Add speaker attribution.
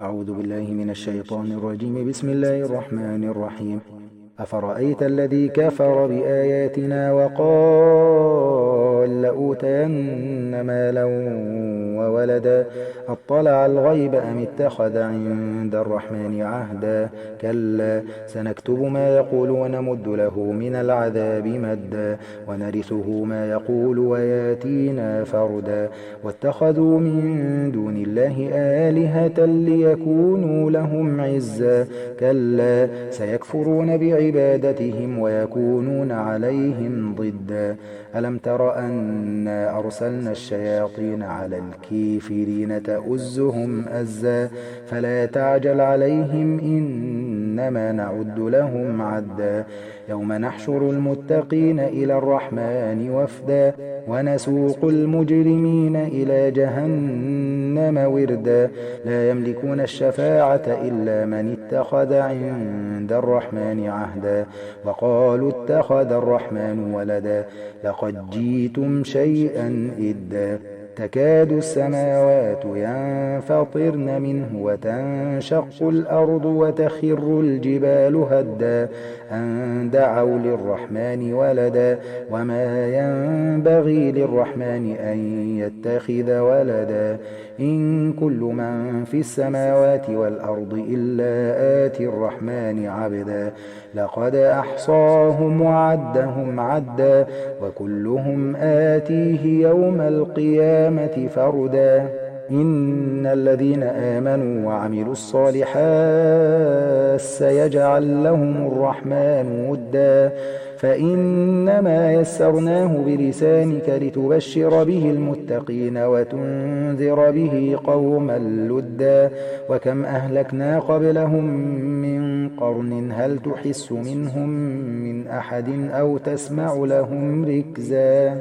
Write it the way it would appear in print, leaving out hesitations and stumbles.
Speaker 1: أعوذ بالله من الشيطان الرجيم. بسم الله الرحمن الرحيم. أفرأيت الذي كفر بآياتنا وقال لأوتين مالا وولدا أطلع الغيب أم اتخذ عند الرحمن عهدا كلا سنكتب ما يقول ونمد له من العذاب مدا ونرثه ما يقول وياتينا فردا واتخذوا من دون الله آلهة ليكونوا لهم عزا كلا سيكفرون بعبادتهم ويكونون عليهم ضدا ألم تر أنا أرسلنا الشياطين على الكافرين تؤزهم أزا فلا تعجل عليهم إنما نعد لهم عدا يوم نحشر المتقين إلى الرحمن وفدا ونسوق المجرمين إلى جهنم وردا لا يملكون الشفاعة إلا من اتخذ عند الرحمن عهدا وقالوا اتخذ الرحمن ولدا لقد جئتم شيئا إدا تكاد السماوات ينفطرن منه وتنشق الأرض وتخر الجبال هدا أن دعوا للرحمن ولدا وما ينبغي للرحمن أن يتخذ ولدا إن كل من في السماوات والأرض إلا آتي الرحمن عبدا لقد أحصاهم وعدهم عدا وكلهم آتيه يوم القيامة فردا إن الذين آمنوا وعملوا الصالحات سيجعل لهم الرحمن ودا فإنما يسرناه بلسانك لتبشر به المتقين وتنذر به قوما لدا وكم أهلكنا قبلهم من قرن هل تحس منهم من أحد أو تسمع لهم ركزا